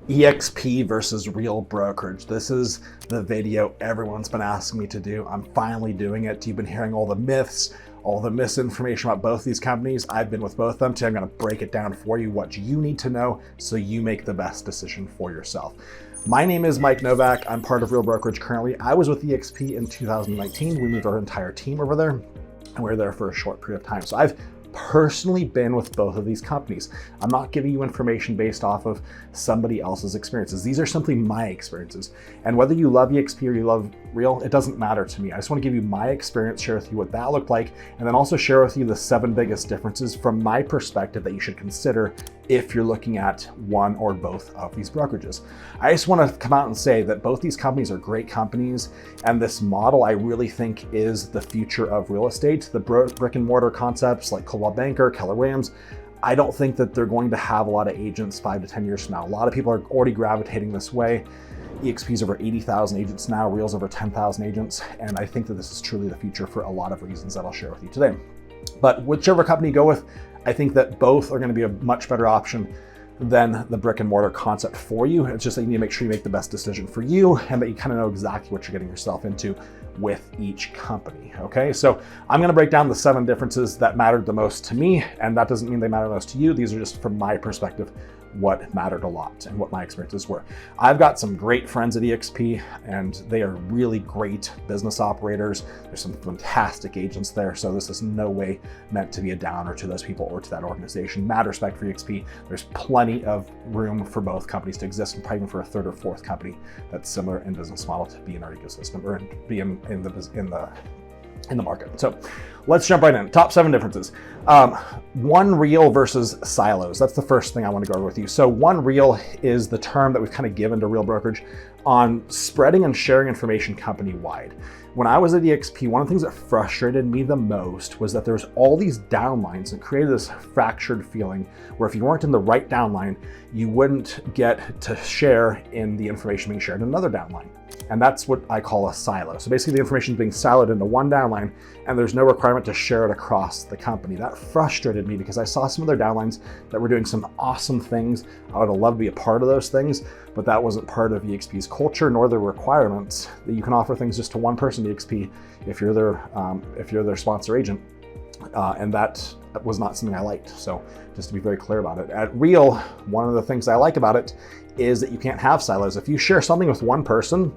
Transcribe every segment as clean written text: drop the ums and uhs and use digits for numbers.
EXP versus Real Brokerage. This is the video everyone's been asking me to do. I'm finally doing it. You've been hearing all the myths, all the misinformation about both these companies. I've been with both of them. Today I'm going to break it down for you, what you need to know so you make the best decision for yourself. My name is Mike Novak. I'm part of Real Brokerage currently. I was with EXP in 2019. We moved our entire team over there and we were there for a short period of time. So I've personally been with both of these companies. I'm not giving you information based off of somebody else's experiences. These are simply my experiences. And whether you love EXP or you love Real, it doesn't matter to me. I just want to give you my experience, share with you what that looked like, and then also share with you the 7 biggest differences from my perspective that you should consider if you're looking at one or both of these brokerages. I just want to come out and say that both these companies are great companies, and this model I really think is the future of real estate. The brick and mortar concepts like Coldwell Banker, Keller Williams, I don't think that they're going to have a lot of agents 5 to 10 years from now. A lot of people are already gravitating this way. EXP's over 80,000 agents now, Real's over 10,000 agents, and I think that this is truly the future for a lot of reasons that I'll share with you today. But whichever company you go with, I think that both are going to be a much better option than the brick and mortar concept for you. It's just that you need to make sure you make the best decision for you and that you kind of know exactly what you're getting yourself into with each company. Okay, so I'm going to break down the 7 differences that mattered the most to me, and that doesn't mean they matter the most to you. These are just from my perspective what mattered a lot and what my experiences were. I've got some great friends at EXP and they are really great business operators. There's some fantastic agents there. So this is no way meant to be a downer to those people or to that organization. Mad respect for EXP. There's plenty of room for both companies to exist, and probably even for a 3rd or 4th company that's similar in business model to be in our ecosystem or be in the market. So let's jump right in. Top 7 differences. One Real versus silos. That's the first thing I want to go over with you. So one Real is the term that we've kind of given to Real Brokerage on spreading and sharing information company-wide. When I was at EXP, one of the things that frustrated me the most was that there's all these downlines that created this fractured feeling where if you weren't in the right downline, you wouldn't get to share in the information being shared in another downline. And that's what I call a silo. So basically the information is being siloed into one downline and there's no requirement to share it across the company. That frustrated me because I saw some of their downlines that were doing some awesome things. I would have loved to be a part of those things, but that wasn't part of EXP's culture nor the requirements that you can offer things just to one person at EXP if you're their sponsor agent. And that was not something I liked. So just to be very clear about it. At Real, one of the things I like about it is that you can't have silos. If you share something with one person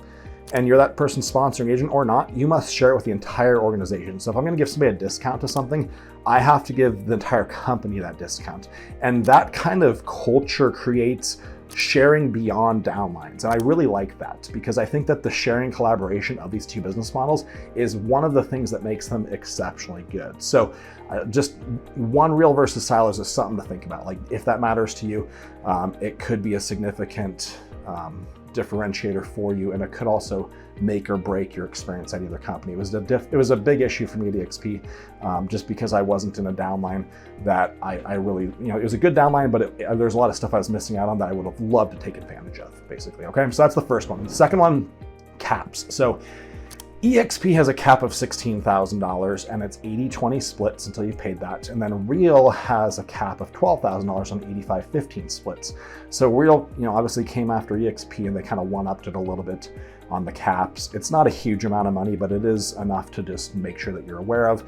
and you're that person's sponsoring agent or not, you must share it with the entire organization. So if I'm going to give somebody a discount to something, I have to give the entire company that discount. And that kind of culture creates sharing beyond downlines. And I really like that because I think that the sharing collaboration of these 2 business models is one of the things that makes them exceptionally good. So just one Real versus silos is something to think about. Like if that matters to you, it could be a significant differentiator for you, and it could also make or break your experience at either company. It was a big issue for me at EXP, just because I wasn't in a downline that I really, it was a good downline, but there's a lot of stuff I was missing out on that I would have loved to take advantage of, basically. Okay, so that's the first one. The second one, caps. So EXP has a cap of $16,000 and it's 80-20 splits until you've paid that. And then Real has a cap of $12,000 on 85-15 splits. So Real, obviously came after EXP and they kind of one-upped it a little bit on the caps. It's not a huge amount of money, but it is enough to just make sure that you're aware of.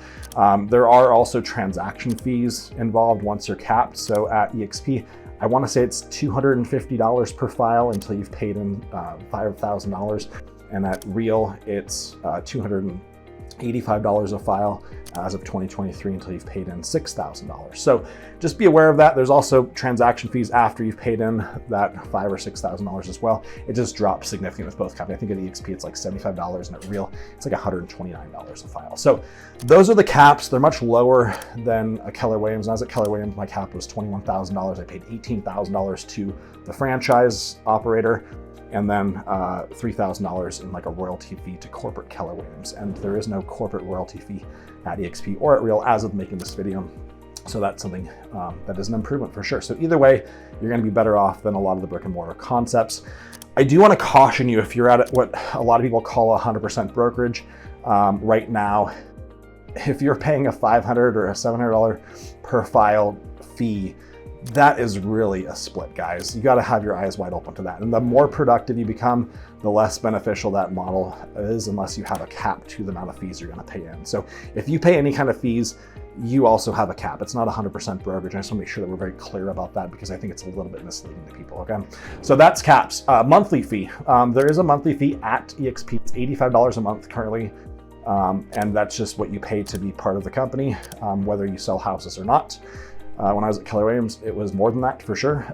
There are also transaction fees involved once you're capped. So at EXP, I want to say it's $250 per file until you've paid in $5,000. And at Real, it's $285 a file as of 2023 until you've paid in $6,000. So just be aware of that. There's also transaction fees after you've paid in that $5,000 or $6,000 as well. It just drops significantly with both companies. I think at EXP it's like $75 and at Real it's like $129 a file. So those are the caps. They're much lower than a Keller Williams. When I was at Keller Williams, my cap was $21,000. I paid $18,000 to the franchise operator, and then $3,000 in like a royalty fee to corporate Keller Williams. And there is no corporate royalty fee at EXP or at Real as of making this video. So that's something that is an improvement for sure. So either way, you're gonna be better off than a lot of the brick and mortar concepts. I do wanna caution you if you're at what a lot of people call 100% brokerage right now, if you're paying a $500 or a $700 per file fee that is really a split, guys. You got to have your eyes wide open to that. And the more productive you become, the less beneficial that model is, unless you have a cap to the amount of fees you're going to pay in. So if you pay any kind of fees, you also have a cap. It's not 100% brokerage. I just want to make sure that we're very clear about that, because I think it's a little bit misleading to people, okay? So that's caps. Monthly fee. There is a monthly fee at EXP. It's $85 a month currently. And that's just what you pay to be part of the company, whether you sell houses or not. When I was at Keller Williams, it was more than that for sure.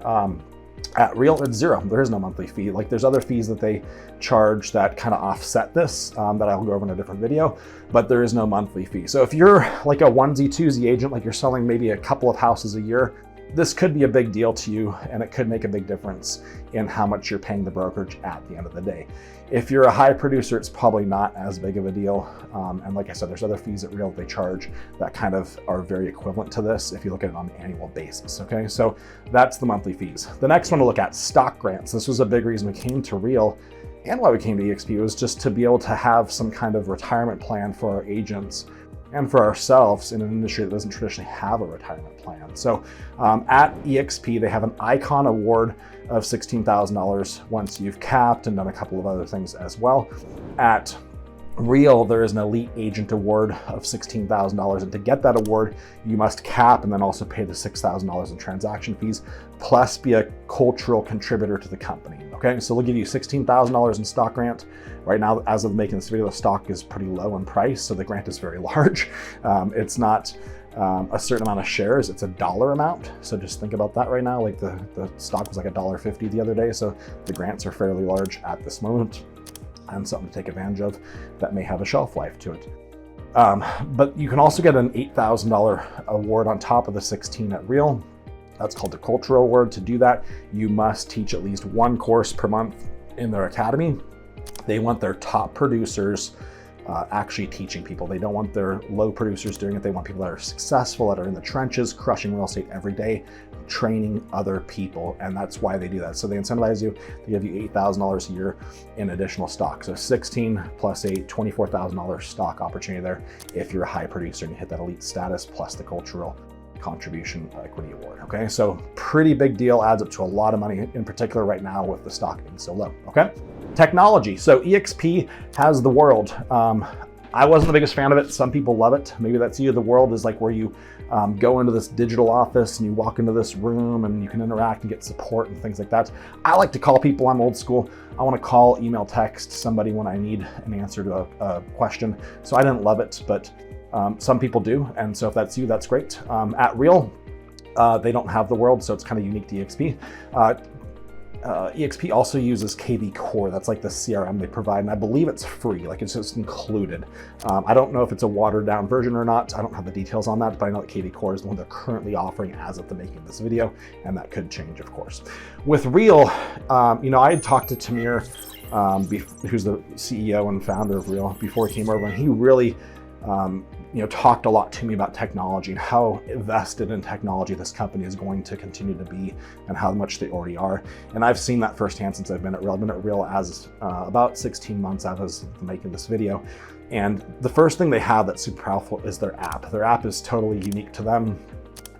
At Real, it's zero. There is no monthly fee. Like, there's other fees that they charge that kind of offset this, that I'll go over in a different video, but there is no monthly fee. So if you're like a onesie, twosie agent, like you're selling maybe a couple of houses a year, this could be a big deal to you, and it could make a big difference in how much you're paying the brokerage at the end of the day. If you're a high producer, it's probably not as big of a deal. And like I said, there's other fees at Real they charge that kind of are very equivalent to this if you look at it on an annual basis, okay? So that's the monthly fees. The next one to look at, stock grants. This was a big reason we came to Real and why we came to EXP, was just to be able to have some kind of retirement plan for our agents and for ourselves in an industry that doesn't traditionally have a retirement plan. So at EXP, they have an icon award of $16,000 once you've capped and done a couple of other things as well. At Real, there is an elite agent award of $16,000. And to get that award, you must cap and then also pay the $6,000 in transaction fees, plus be a cultural contributor to the company. Okay, so they'll give you $16,000 in stock grant. Right now, as of making this video, the stock is pretty low in price, so the grant is very large. It's not a certain amount of shares, it's a dollar amount. So just think about that right now. Like the stock was like $1.50 the other day, so the grants are fairly large at this moment, and something to take advantage of that may have a shelf life to it. But you can also get an $8,000 award on top of the 16 at Real. That's called the Cultural Award. To do that, you must teach at least one course per month in their academy. They want their top producers actually teaching people. They don't want their low producers doing it. They want people that are successful, that are in the trenches, crushing real estate every day, training other people. And that's why they do that. So they incentivize you. They give you $8,000 a year in additional stock. So 16 plus 8, $24,000 stock opportunity there if you're a high producer and you hit that elite status, plus the cultural contribution equity award. Okay, so pretty big deal, adds up to a lot of money, in particular right now with the stock being so low. Okay, technology. So EXP has the world. I wasn't the biggest fan of it. Some people love it. Maybe that's you. The world is like where you go into this digital office and you walk into this room and you can interact and get support and things like that. I like to call people. I'm old school. I want to call, email, text somebody when I need an answer to a question. So I didn't love it, but some people do, and so if that's you, that's great. At Real, they don't have the world, so it's kind of unique to EXP. EXP also uses KV Core. That's like the CRM they provide, and I believe it's free, like it's just included. I don't know if it's a watered down version or not. I don't have the details on that, but I know that KV Core is the one they're currently offering as of the making of this video, and that could change, of course. With Real, I had talked to Tamir, who's the CEO and founder of Real, before he came over, and he really talked a lot to me about technology and how invested in technology this company is going to continue to be and how much they already are. And I've seen that firsthand since I've been at Real. I've been at Real as about 16 months as of making this video. And the first thing they have that's super powerful is their app. Their app is totally unique to them.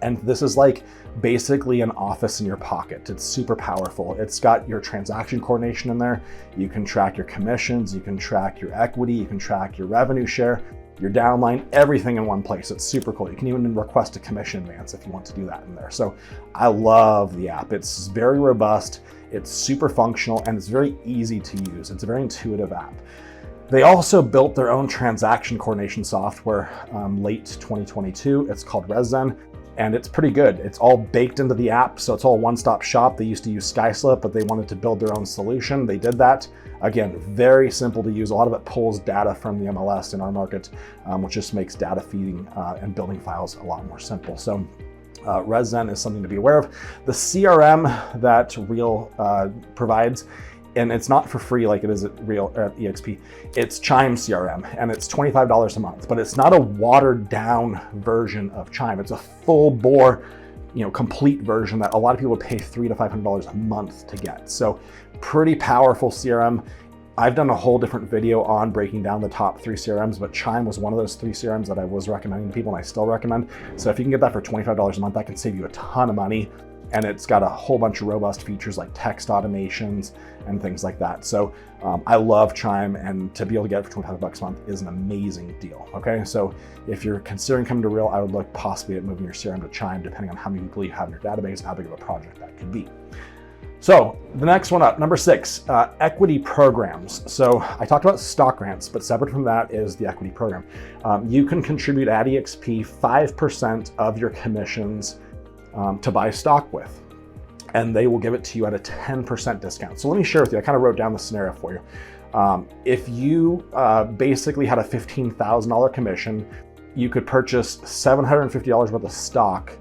And this is like basically an office in your pocket. It's super powerful. It's got your transaction coordination in there. You can track your commissions, you can track your equity, you can track your revenue share, your downline, everything in one place. It's super cool. You can even request a commission advance if you want to do that in there. So I love the app. It's very robust, it's super functional, and it's very easy to use. It's a very intuitive app. They also built their own transaction coordination software late 2022. It's called Rezen, and it's pretty good. It's all baked into the app, so it's all one-stop shop. They used to use SkySlip, but they wanted to build their own solution. They did that. Again, very simple to use. A lot of it pulls data from the MLS in our market, which just makes data feeding and building files a lot more simple. So Rezen is something to be aware of. The CRM that Real provides, and it's not for free like it is at Real at EXP. It's Chime CRM, and it's $25 a month, but it's not a watered down version of Chime. It's a full bore, complete version that a lot of people would pay $300 to $500 a month to get. So pretty powerful CRM. I've done a whole different video on breaking down the top 3 CRMs, but Chime was one of those 3 CRMs that I was recommending to people, and I still recommend. So if you can get that for $25 a month, that can save you a ton of money. and it's got a whole bunch of robust features like text automations and things like that. So I love Chime, and to be able to get it for $25 a month is an amazing deal. Okay, so if you're considering coming to Real, I would look possibly at moving your CRM to Chime, depending on how many people you have in your database and how big of a project that could be. So the next one up, number 6, equity programs. So I talked about stock grants, but separate from that is the equity program. You can contribute at EXP 5% of your commissions to buy stock with, and they will give it to you at a 10% discount. So let me share with you, I kind of wrote down the scenario for you. If you basically had a $15,000 commission, you could purchase $750 worth of stock,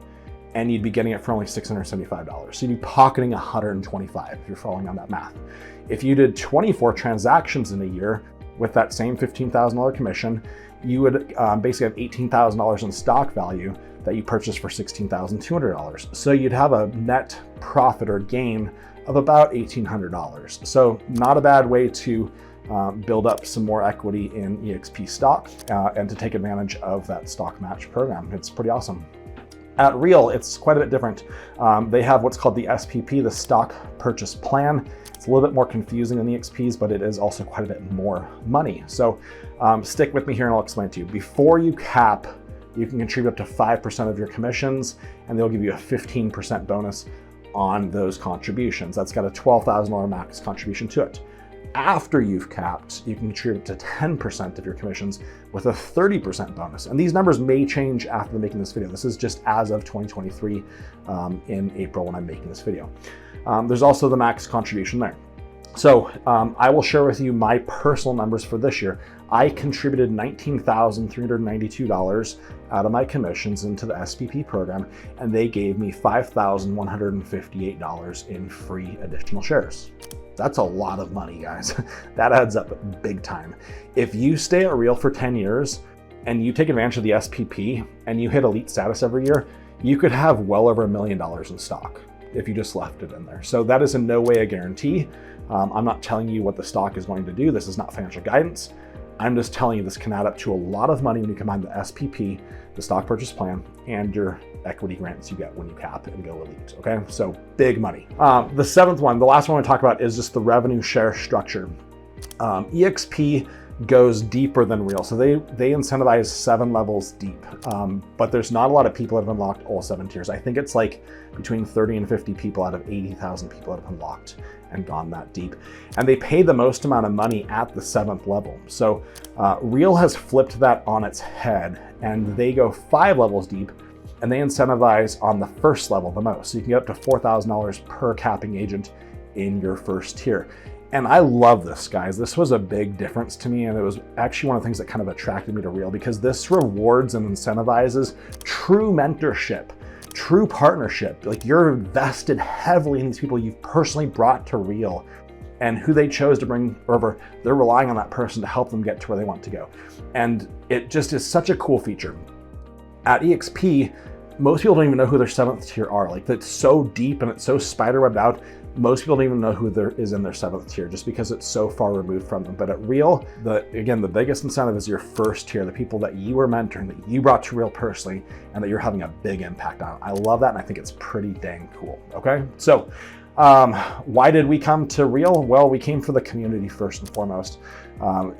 and you'd be getting it for only $675. So you'd be pocketing $125 if you're following on that math. If you did 24 transactions in a year with that same $15,000 commission, you would basically have $18,000 in stock value that you purchased for $16,200. So you'd have a net profit or gain of about $1,800. So not a bad way to build up some more equity in EXP stock and to take advantage of that stock match program. It's pretty awesome. At Real, it's quite a bit different. They have what's called the SPP, the stock purchase plan. It's a little bit more confusing than the EXPs, but it is also quite a bit more money. So stick with me here and I'll explain it to you. Before you cap, you can contribute up to 5% of your commissions, and they'll give you a 15% bonus on those contributions. That's got a $12,000 max contribution to it. After you've capped, you can contribute to 10% of your commissions with a 30% bonus. And these numbers may change after making this video. This is just as of 2023 in April when I'm making this video. There's also the max contribution there. So I will share with you my personal numbers for this year. I contributed $19,392 out of my commissions into the SPP program, and they gave me $5,158 in free additional shares. That's a lot of money, guys. That adds up big time. If you stay at Real for 10 years and you take advantage of the SPP and you hit elite status every year, you could have well over $1 million in stock if you just left it in there. So that is in no way a guarantee. I'm not telling you what the stock is going to do. This is not financial guidance. I'm just telling you this can add up to a lot of money when you combine the SPP, the stock purchase plan, and your equity grants you get when you cap and go elite, okay? So big money. The 7th one, the last one I want to talk about is just the revenue share structure. EXP goes deeper than Real. So they incentivize 7 levels deep, but there's not a lot of people that have unlocked all 7 tiers. I think it's like between 30 and 50 people out of 80,000 people that have unlocked and gone that deep. And they pay the most amount of money at the 7th level. So Real has flipped that on its head, and they go 5 levels deep, and they incentivize on the 1st level the most. So you can get up to $4,000 per capping agent in your 1st tier. And I love this, guys. This was a big difference to me, and it was actually one of the things that kind of attracted me to Real, because this rewards and incentivizes true mentorship, true partnership. Like, you're invested heavily in these people you've personally brought to Real and who they chose to bring over. They're relying on that person to help them get to where they want to go. And it just is such a cool feature. At EXP, most people don't even know who their 7th tier are. Like, that's so deep and it's so spiderwebbed out. Most people don't even know who there is in their 7th tier just because it's so far removed from them. But at Real, again, the biggest incentive is your 1st tier, the people that you were mentoring, that you brought to Real personally, and that you're having a big impact on. I love that, and I think it's pretty dang cool, okay? So why did we come to Real? Well, we came for the community first and foremost.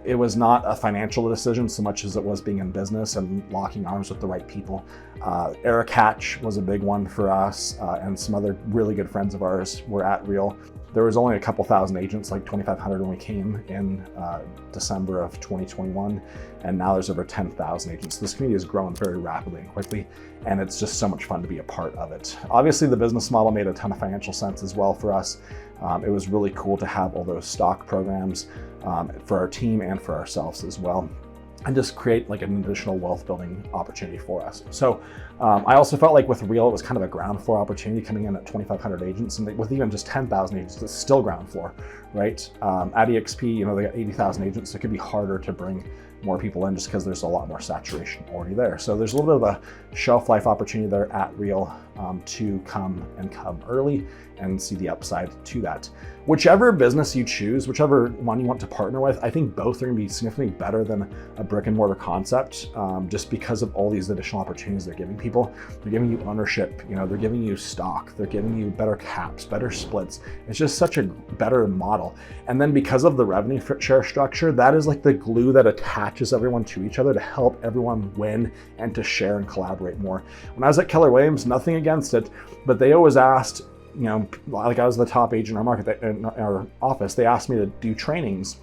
It was not a financial decision so much as it was being in business and locking arms with the right people. Eric Hatch was a big one for us, and some other really good friends of ours were at Real. There was only a couple thousand agents, like 2,500 when we came in December of 2021, and now there's over 10,000 agents. This community has grown very rapidly and quickly, and it's just so much fun to be a part of it. Obviously, the business model made a ton of financial sense as well for us. It was really cool to have all those stock programs for our team and for ourselves as well, and just create like an additional wealth building opportunity for us. So I also felt like with Real, it was kind of a ground floor opportunity coming in at 2,500 agents, and with even just 10,000 agents, it's still ground floor, right? At EXP, you know, they got 80,000 agents, so it could be harder to bring more people in just because there's a lot more saturation already there. So there's a little bit of a shelf life opportunity there at Real to come early and see the upside to that. Whichever business you choose, whichever one you want to partner with, I think both are going to be significantly better than a brick and mortar concept, just because of all these additional opportunities they're giving people. They're giving you ownership, they're giving you stock, they're giving you better caps, better splits. It's just such a better model. And then because of the revenue share structure, that is like the glue that attaches everyone to each other to help everyone win and to share and collaborate more. When I was at Keller Williams, nothing against it, but they always asked, like I was the top agent in our market, in our office, they asked me to do trainings.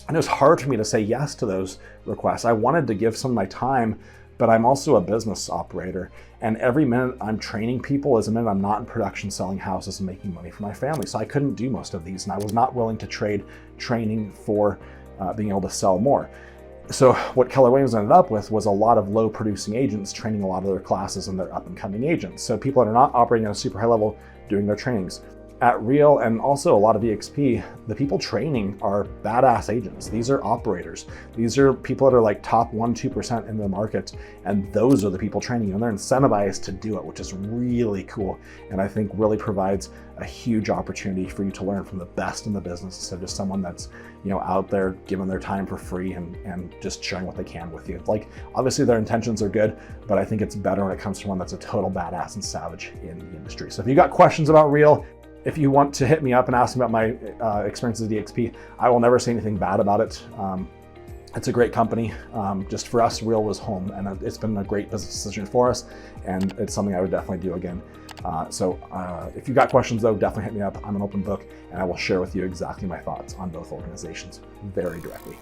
And it was hard for me to say yes to those requests. I wanted to give some of my time, but I'm also a business operator. And every minute I'm training people is a minute I'm not in production selling houses and making money for my family. So I couldn't do most of these. And I was not willing to trade training for being able to sell more. So what Keller Williams ended up with was a lot of low producing agents training a lot of their classes and their up and coming agents. So people that are not operating at a super high level doing their trainings. At Real and also a lot of EXP, the people training are badass agents. These are operators. These are people that are like top 1-2% in the market. And those are the people training you, and they're incentivized to do it, which is really cool. And I think really provides a huge opportunity for you to learn from the best in the business instead of just someone that's, out there giving their time for free and just sharing what they can with you. Like, obviously their intentions are good, but I think it's better when it comes to one that's a total badass and savage in the industry. So if you got questions about Real, if you want to hit me up and ask me about my experiences at EXP, I will never say anything bad about it. It's a great company. Just for us, Real was home, and it's been a great business decision for us, and it's something I would definitely do again. So if you got questions though, definitely hit me up. I'm an open book, and I will share with you exactly my thoughts on both organizations very directly.